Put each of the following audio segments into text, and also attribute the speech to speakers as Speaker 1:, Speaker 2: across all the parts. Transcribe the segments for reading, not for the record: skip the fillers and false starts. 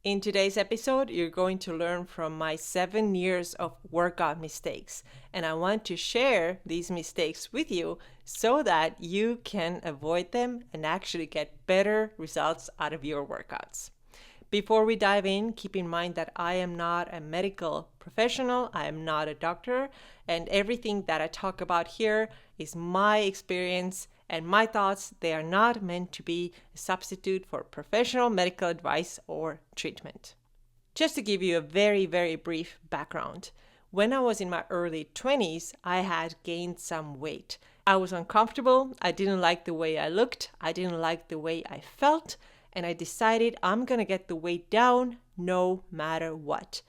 Speaker 1: In today's episode, you're going to learn from my 7 years of workout mistakes, and I want to share these mistakes with you so that you can avoid them and actually get better results out of your workouts. Before we dive in, keep in mind that I am not a medical professional, I am not a doctor, and everything that I talk about here is my experience and my thoughts. They are not meant to be a substitute for professional medical advice or treatment. Just to give you a very, very brief background, when I was in my early 20s, I had gained some weight. I was uncomfortable, I didn't like the way I looked, I didn't like the way I felt, and I decided I'm gonna get the weight down no matter what.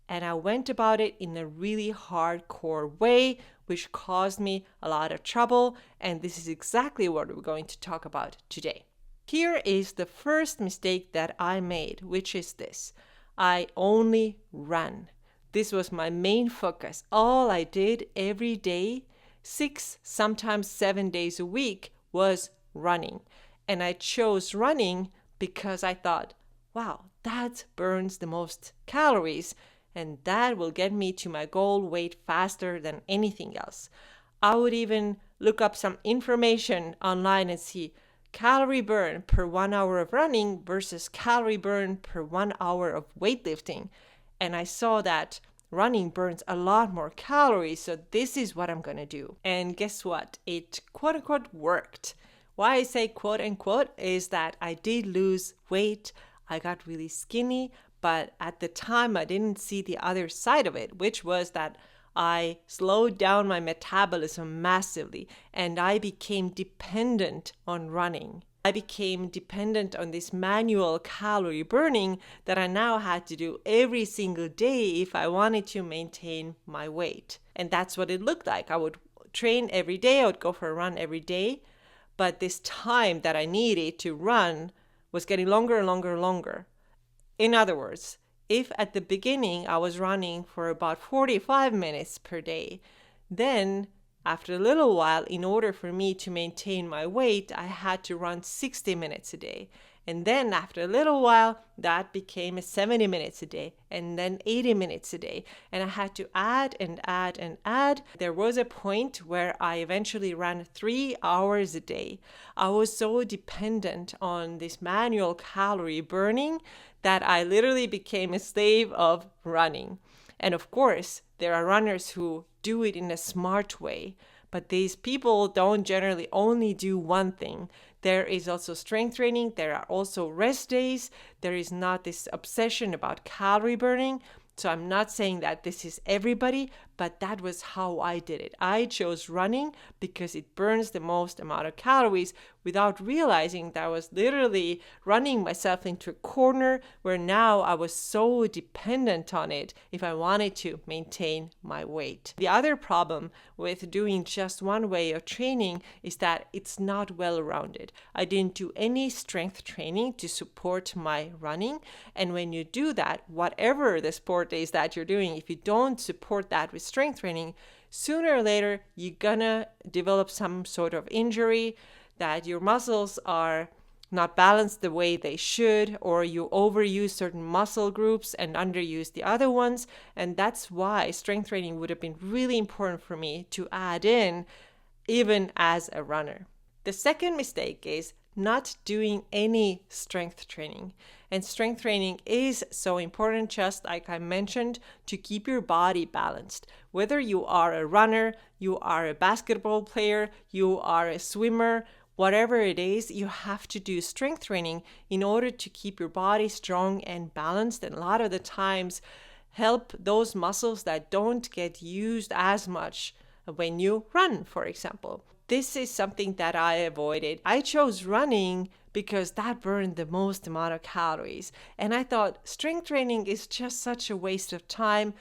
Speaker 1: And I went about it in a really hardcore way, which caused me a lot of trouble, and this is exactly what we're going to talk about today. Here is the first mistake that I made, which is this. I only ran. This was my main focus. All I did every day, 6, sometimes 7 days a week, was running. And I chose running because I thought, wow, that burns the most calories and that will get me to my goal weight faster than anything else. I would even look up some information online and see calorie burn per 1 hour of running versus calorie burn per 1 hour of weightlifting. And I saw that running burns a lot more calories, so this is what I'm gonna do. And guess what? It quote unquote worked. Why I say quote unquote is that I did lose weight. I got really skinny, but at the time I didn't see the other side of it, which was that I slowed down my metabolism massively and I became dependent on running. I became dependent on this manual calorie burning that I now had to do every single day if I wanted to maintain my weight. And that's what it looked like. I would train every day, I would go for a run every day. But this time that I needed to run was getting longer and longer and longer. In other words, if at the beginning I was running for about 45 minutes per day, then after a little while, in order for me to maintain my weight, I had to run 60 minutes a day. And then after a little while, that became 70 minutes a day and then 80 minutes a day. And I had to add and add and add. There was a point where I eventually ran 3 hours a day. I was so dependent on this manual calorie burning that I literally became a slave of running. And of course, there are runners who do it in a smart way, but these people don't generally only do one thing. There is also strength training, there are also rest days, there is not this obsession about calorie burning. So I'm not saying that this is everybody, but that was how I did it. I chose running because it burns the most amount of calories without realizing that I was literally running myself into a corner where now I was so dependent on it if I wanted to maintain my weight. The other problem with doing just one way of training is that it's not well rounded. I didn't do any strength training to support my running. And when you do that, whatever the sport is that you're doing, if you don't support that with strength training, sooner or later you're gonna develop some sort of injury, that your muscles are not balanced the way they should, or you overuse certain muscle groups and underuse the other ones. And that's why strength training would have been really important for me to add in even as a runner. The second mistake is not doing any strength training. And strength training is so important, just like I mentioned, to keep your body balanced. Whether you are a runner, you are a basketball player, you are a swimmer, whatever it is, you have to do strength training in order to keep your body strong and balanced. And a lot of the times help those muscles that don't get used as much when you run, for example. This is something that I avoided. I chose running because that burned the most amount of calories. And I thought strength training is just such a waste of time.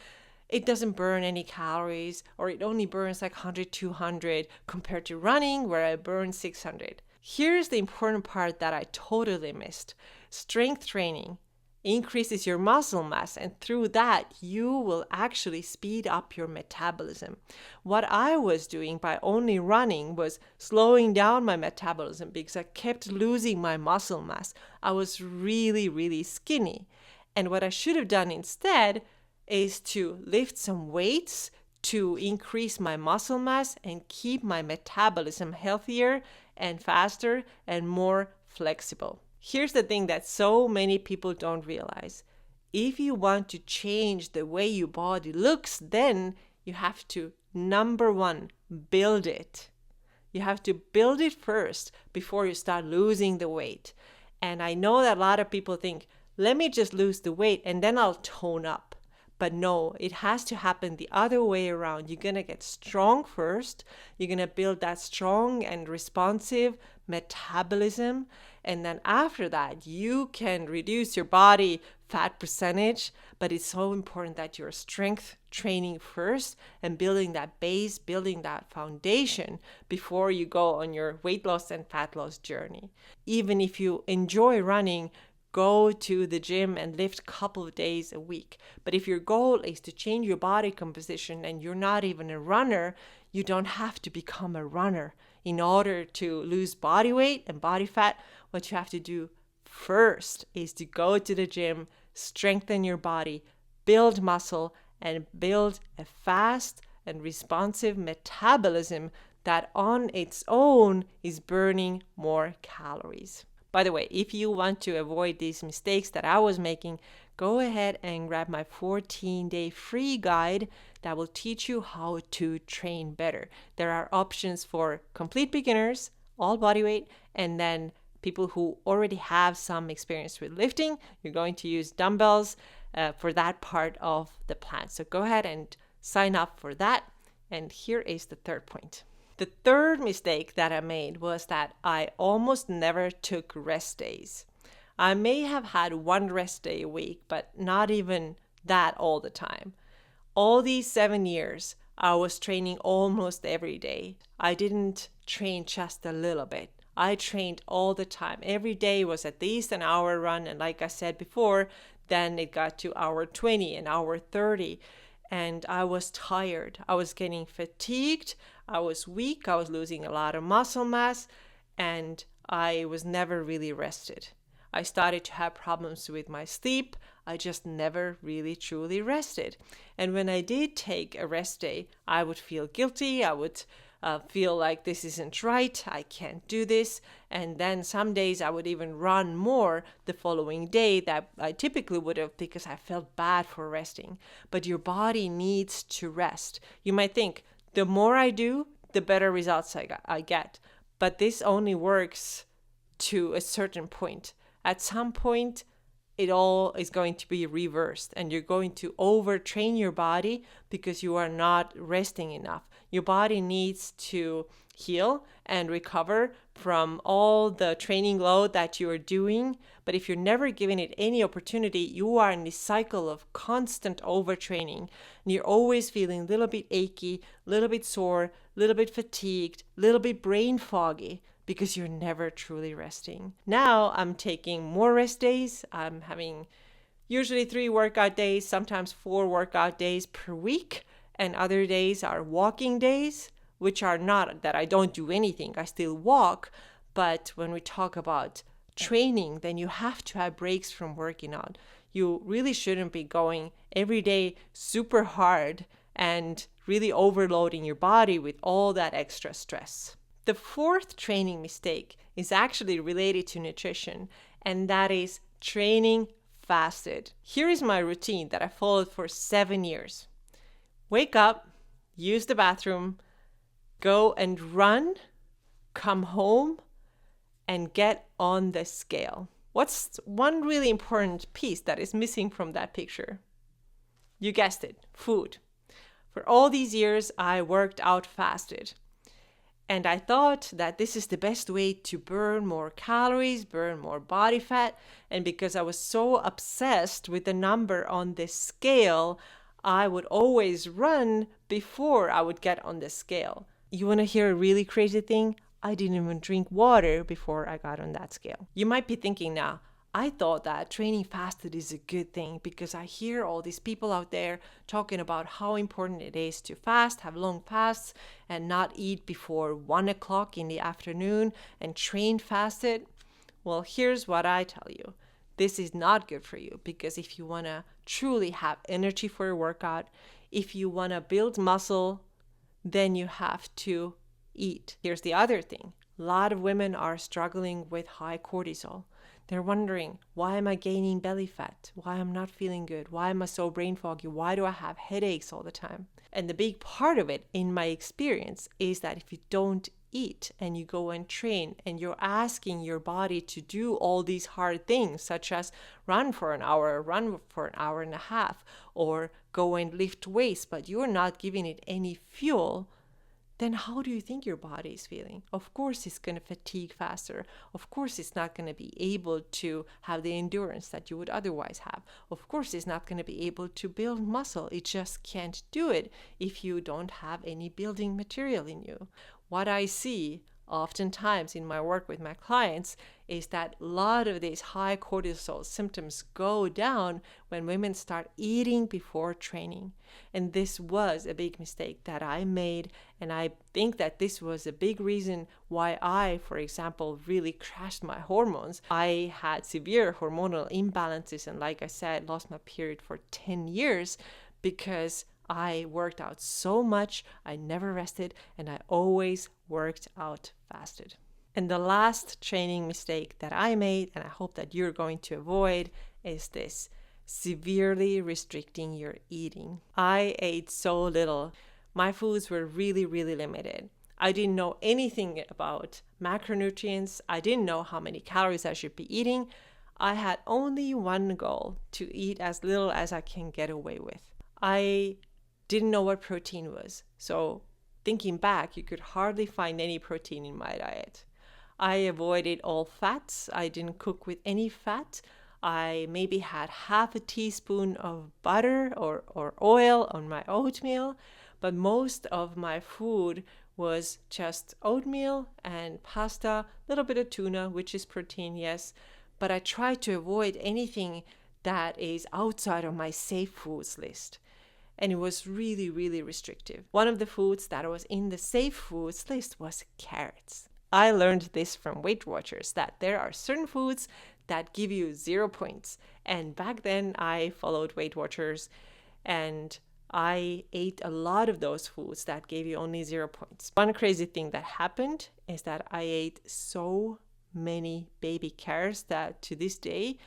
Speaker 1: It doesn't burn any calories, or it only burns like 100, 200 compared to running where I burn 600. Here's the important part that I totally missed. Strength training increases your muscle mass, and through that you will actually speed up your metabolism. What I was doing by only running was slowing down my metabolism because I kept losing my muscle mass. I was really, really skinny. And what I should have done instead is to lift some weights to increase my muscle mass and keep my metabolism healthier and faster and more flexible. Here's the thing that so many people don't realize. If you want to change the way your body looks, then you have to, number one, build it. You have to build it first before you start losing the weight. And I know that a lot of people think, let me just lose the weight and then I'll tone up. But no, it has to happen the other way around. You're going to get strong first. You're going to build that strong and responsive metabolism. And then after that, you can reduce your body fat percentage. But it's so important that you're strength training first and building that base, building that foundation before you go on your weight loss and fat loss journey. Even if you enjoy running, go to the gym and lift a couple of days a week. But if your goal is to change your body composition and you're not even a runner, you don't have to become a runner. In order to lose body weight and body fat, what you have to do first is to go to the gym, strengthen your body, build muscle, and build a fast and responsive metabolism that on its own is burning more calories. By the way, if you want to avoid these mistakes that I was making, go ahead and grab my 14-day free guide that will teach you how to train better. There are options for complete beginners, all body weight, and then people who already have some experience with lifting. You're going to use dumbbells for that part of the plan. So go ahead and sign up for that. And here is the third point. The third mistake that I made was that I almost never took rest days. I may have had one rest day a week, but not even that all the time. All these 7 years, I was training almost every day. I didn't train just a little bit. I trained all the time. Every day was at least an hour run. And like I said before, then it got to hour 20 and hour 30. And I was tired. I was getting fatigued. I was weak. I was losing a lot of muscle mass. And I was never really rested. I started to have problems with my sleep. I just never really truly rested. And when I did take a rest day, I would feel guilty. I would feel like this isn't right. I can't do this. And then some days I would even run more the following day that I typically would have because I felt bad for resting. But your body needs to rest. You might think, the more I do, the better results I get. But this only works to a certain point. At some point, it all is going to be reversed and you're going to overtrain your body because you are not resting enough. Your body needs to heal and recover from all the training load that you are doing. But if you're never giving it any opportunity, you are in this cycle of constant overtraining. And you're always feeling a little bit achy, a little bit sore, a little bit fatigued, a little bit brain foggy, because you're never truly resting. Now I'm taking more rest days. I'm having usually 3 workout days, sometimes 4 workout days per week. And other days are walking days, which are not that I don't do anything. I still walk. But when we talk about training, then you have to have breaks from working out. You really shouldn't be going every day super hard and really overloading your body with all that extra stress. The fourth training mistake is actually related to nutrition, and that is training fasted. Here is my routine that I followed for 7 years. Wake up, use the bathroom, go and run, come home, and get on the scale. What's one really important piece that is missing from that picture? You guessed it, food. For all these years, I worked out fasted. And I thought that this is the best way to burn more calories, burn more body fat. And because I was so obsessed with the number on the scale, I would always run before I would get on the scale. You want to hear a really crazy thing? I didn't even drink water before I got on that scale. You might be thinking now, I thought that training fasted is a good thing because I hear all these people out there talking about how important it is to fast, have long fasts, and not eat before 1 o'clock in the afternoon and train fasted. Well, here's what I tell you. this is not good for you, because if you want to truly have energy for your workout, if you want to build muscle, then you have to eat. Here's the other thing. A lot of women are struggling with high cortisol. They're wondering, why am I gaining belly fat? Why am I not feeling good? Why am I so brain foggy? Why do I have headaches all the time? And the big part of it, in my experience, is that if you don't eat and you go and train and you're asking your body to do all these hard things, such as run for an hour, run for an hour and a half, or go and lift weights, but you're not giving it any fuel, then how do you think your body is feeling? Of course, it's going to fatigue faster. Of course, it's not going to be able to have the endurance that you would otherwise have. Of course, it's not going to be able to build muscle. It just can't do it if you don't have any building material in you. What I see oftentimes in my work with my clients is that a lot of these high cortisol symptoms go down when women start eating before training. And this was a big mistake that I made. And I think that this was a big reason why I, for example, really crashed my hormones. I had severe hormonal imbalances and, like I said, lost my period for 10 years because I worked out so much, I never rested, and I always worked out fasted. And the last training mistake that I made, and I hope that you're going to avoid, is this: severely restricting your eating. I ate so little. My foods were really, really limited. I didn't know anything about macronutrients. I didn't know how many calories I should be eating. I had only one goal: to eat as little as I can get away with. I didn't know what protein was. So thinking back, you could hardly find any protein in my diet. I avoided all fats. I didn't cook with any fat. I maybe had half a teaspoon of butter or oil on my oatmeal, but most of my food was just oatmeal and pasta, a little bit of tuna, which is protein, yes, but I tried to avoid anything that is outside of my safe foods list. And it was really, really restrictive. One of the foods that was in the safe foods list was carrots. I learned this from Weight Watchers, that there are certain foods that give you 0 points. And back then I followed Weight Watchers and I ate a lot of those foods that gave you only 0 points. One crazy thing that happened is that I ate so many baby carrots that to this day,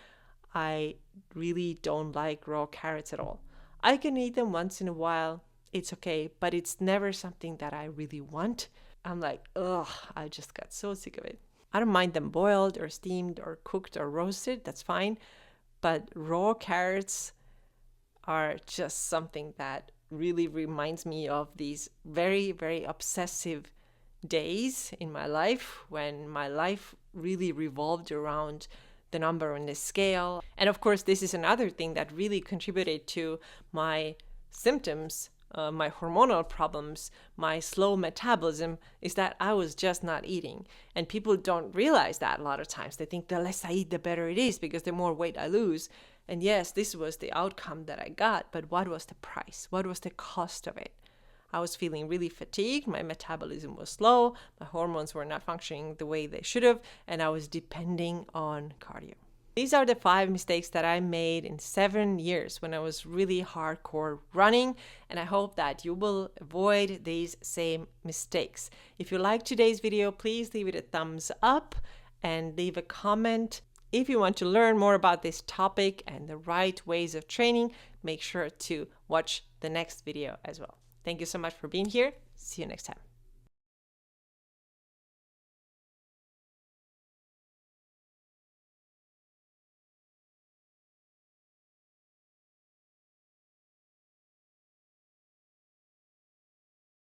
Speaker 1: I really don't like raw carrots at all. I can eat them once in a while, it's okay, but it's never something that I really want. I'm like, ugh, I just got so sick of it. I don't mind them boiled or steamed or cooked or roasted, that's fine. But raw carrots are just something that really reminds me of these very, very obsessive days in my life when my life really revolved around the number on the scale. And of course, this is another thing that really contributed to my symptoms, my hormonal problems, my slow metabolism, is that I was just not eating. And people don't realize that a lot of times. They think the less I eat, the better it is because the more weight I lose. And yes, this was the outcome that I got, but what was the price? What was the cost of it? I was feeling really fatigued, my metabolism was slow, my hormones were not functioning the way they should have, and I was depending on cardio. These are the 5 mistakes that I made in 7 years when I was really hardcore running, and I hope that you will avoid these same mistakes. If you like today's video, please leave it a thumbs up and leave a comment. If you want to learn more about this topic and the right ways of training, make sure to watch the next video as well. Thank you so much for being here. See you next time.